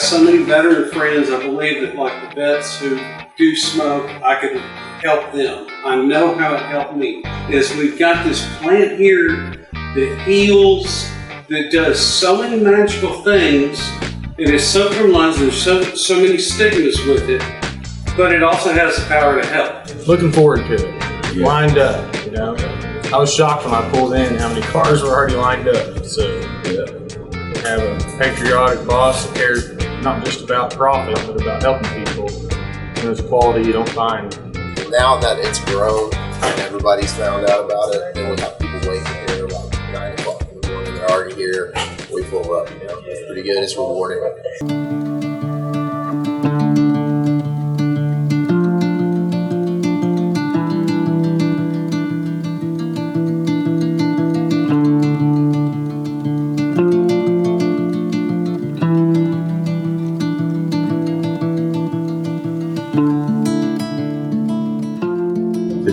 got so many veteran friends. I believe that like the vets who do smoke, I can help them. I know how it helped me. Is we've got this plant here that heals, that does so many magical things. It is so criminalized. There's so many stigmas with it, but it also has the power to help. Looking forward to it. Yeah. Lined up, you know. I was shocked when I pulled in how many cars were already lined up. So have a patriotic boss that cares not just about profit, but about helping people. And it's quality you don't find. Now that it's grown and everybody's found out about it, then we have people waiting here about 9 o'clock in the morning. They're already here. We pull up. You know, it's pretty good. It's rewarding.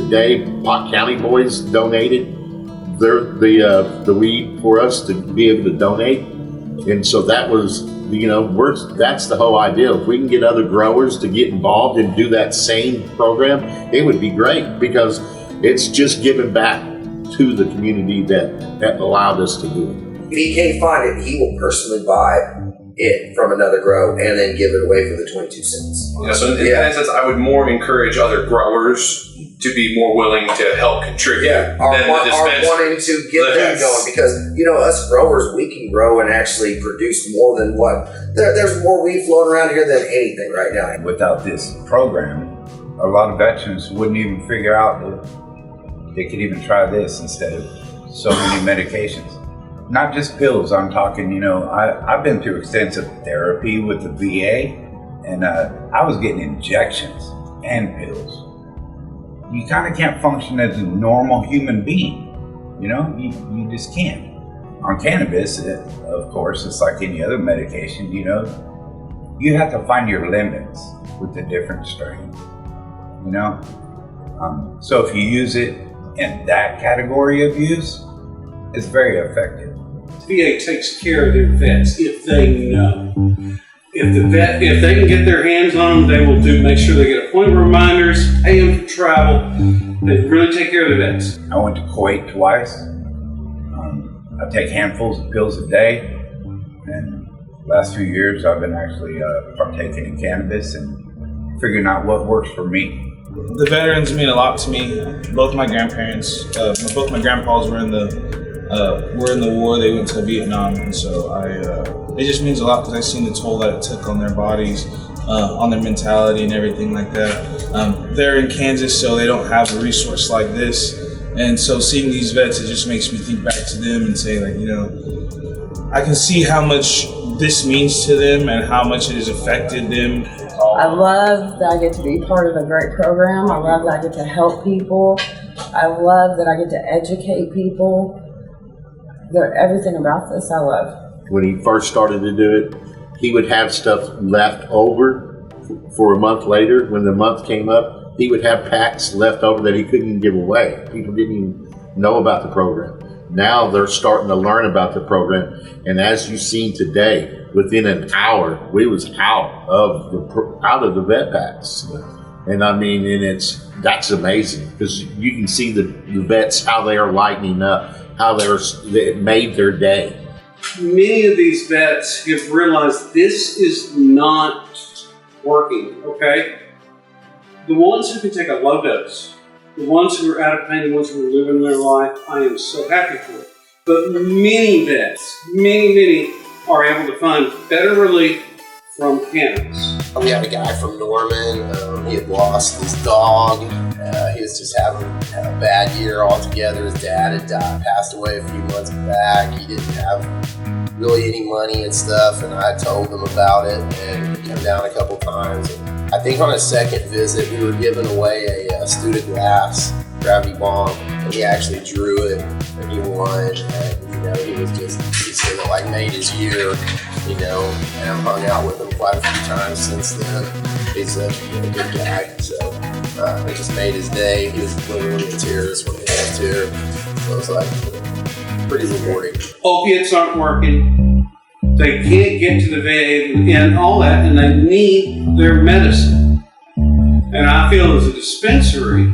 Today, Pott County Boys donated the weed for us to be able to donate, and so that was, you know, that's the whole idea. If we can get other growers to get involved and do that same program, it would be great, because it's just giving back to the community that allowed us to do it. If he can't find it, he will personally buy it from another grow and then give it away for the 22 cents. Yeah, so in that sense, I would more encourage other growers to be more willing to help contribute than the dispensary. Wanting to get them going, because, you know, us growers, we can grow and actually produce more than what, there's more weed flowing around here than anything right now. Without this program, a lot of veterans wouldn't even figure out that they could even try this instead of so many medications. Not just pills, I'm talking, you know, I've been through extensive therapy with the VA, and I was getting injections and pills. You kind of can't function as a normal human being, you know, you just can't. On cannabis, of course, it's like any other medication, you know, you have to find your limits with the different strains, you know. So if you use it in that category of use, it's very effective. VA takes care of their vets if they know. If they can get their hands on them, they will make sure they get appointment reminders, pay them for travel. They really take care of the vets. I went to Kuwait twice. I take handfuls of pills a day, and the last few years I've been actually partaking in cannabis and figuring out what works for me. The veterans mean a lot to me. Both my grandparents, both my grandpas were in the war. They went to Vietnam, and so it just means a lot, because I've seen the toll that it took on their bodies, on their mentality and everything like that. They're in Kansas, so they don't have a resource like this, and so seeing these vets, it just makes me think back to them and say, like, you know, I can see how much this means to them and how much it has affected them. I love that I get to be part of a great program. I love that I get to help people. I love that I get to educate people. Everything about this I love. When he first started to do it, he would have stuff left over for a month later. When the month came up, he would have packs left over that he couldn't even give away. People didn't even know about the program. Now they're starting to learn about the program, and as you've seen today, within an hour, we was out of the vet packs. And I mean, that's amazing, because you can see the vets, how they are lightening up, how it made their day. Many of these vets have realized this is not working, okay? The ones who can take a low dose, the ones who are out of pain, the ones who are living their life, I am so happy for it. But many vets, many are able to find better relief from cannabis. We had a guy from Norman. He had lost his dog. He was just having a bad year altogether. His dad had passed away a few months back. He didn't have really any money and stuff, and I told him about it, and he came down a couple times. And I think on his second visit, we were giving away a student glass gravity bomb, and he actually drew it, and he won. And, you know, he said it like made his year, you know, and I've hung out with him quite a few times since then. He's a good guy, so it just made his day. He was literally in tears when he left here, so it was like pretty rewarding. Opiates aren't working. They can't get to the VA and all that, and they need their medicine. And I feel as a dispensary,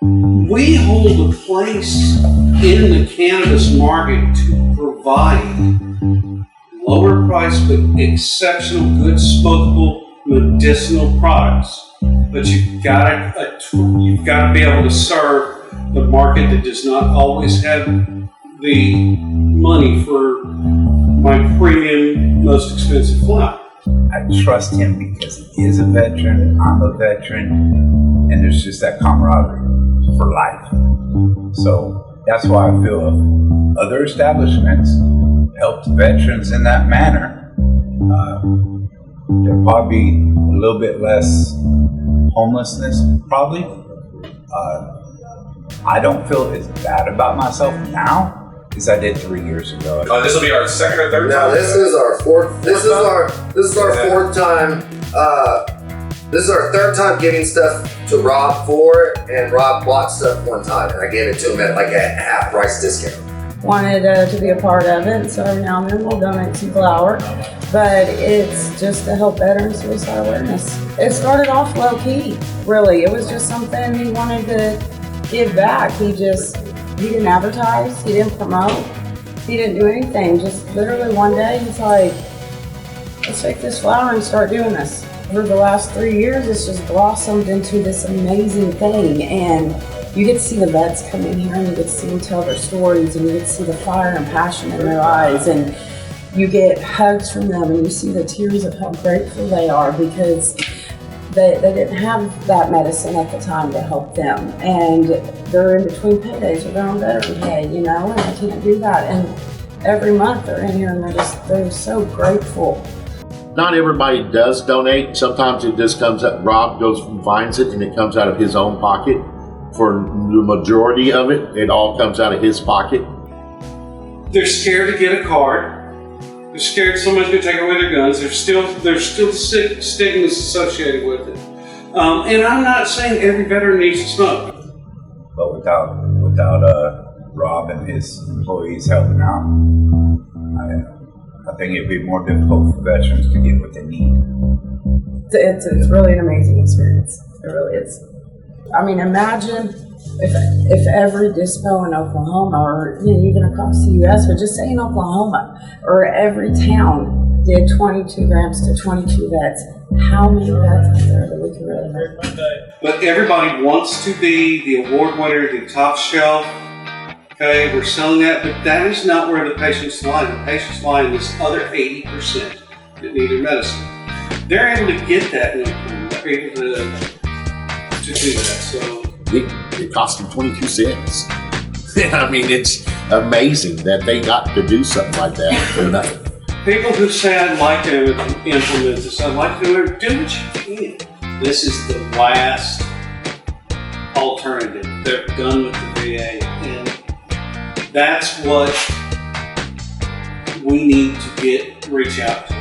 we hold a place in the cannabis market to provide lower price but exceptional, good, smokable, medicinal products. But you've got to be able to serve the market that does not always have the money for my premium, most expensive flower. I trust him because he is a veteran, I'm a veteran, and there's just that camaraderie for life. So that's why I feel if other establishments helped veterans in that manner, there'd probably be a little bit less homelessness, probably. I don't feel as bad about myself now as I did 3 years ago. This will be our second or third time? No, this is our fourth. This is our fourth time. This is our third time giving stuff to Rob for it, and Rob bought stuff one time, and I gave it to him at like a half price discount. Wanted to be a part of it, so every now and then we'll donate some flour. But it's just to help veterans suicide awareness. It started off low key, really. It was just something he wanted to give back. He didn't advertise, he didn't promote, he didn't do anything. Just literally one day he's like, let's take this flower and start doing this. Over the last 3 years, it's just blossomed into this amazing thing. And you get to see the vets come in here and you get to see them tell their stories, and you get to see the fire and passion in their eyes, and you get hugs from them, and you see the tears of how grateful they are because they didn't have that medicine at the time to help them, and they're in between paydays with their own veteran pay, and they can't do that. And every month they're in here and they're so grateful. Not everybody does donate. Sometimes it just comes up, Rob goes and finds it, and it comes out of his own pocket. For the majority of it, it all comes out of his pocket. They're scared to get a card. They're scared someone's going to take away their guns. There's still stigmas associated with it. And I'm not saying every veteran needs to smoke. But without Rob and his employees helping out, I think it'd be more difficult for veterans to get what they need. It's really an amazing experience. It really is. I mean, imagine if every dispo in Oklahoma, or even across the U.S., but just say in Oklahoma, or every town did 22 grams to 22 vets. How many vets out there that we could really help? But everybody wants to be the award winner, the top shelf. Okay, we're selling that, but that is not where the patients lie. The patients lie in this other 80% that need their medicine. They're able to get that income. They're able to do that. So it cost them 22 cents. I mean, it's amazing that they got to do something like that for nothing. People who say, I'd like to implement this, I'd like to do what you can. This is the last alternative. They're done with the VA. And that's what we need to reach out to.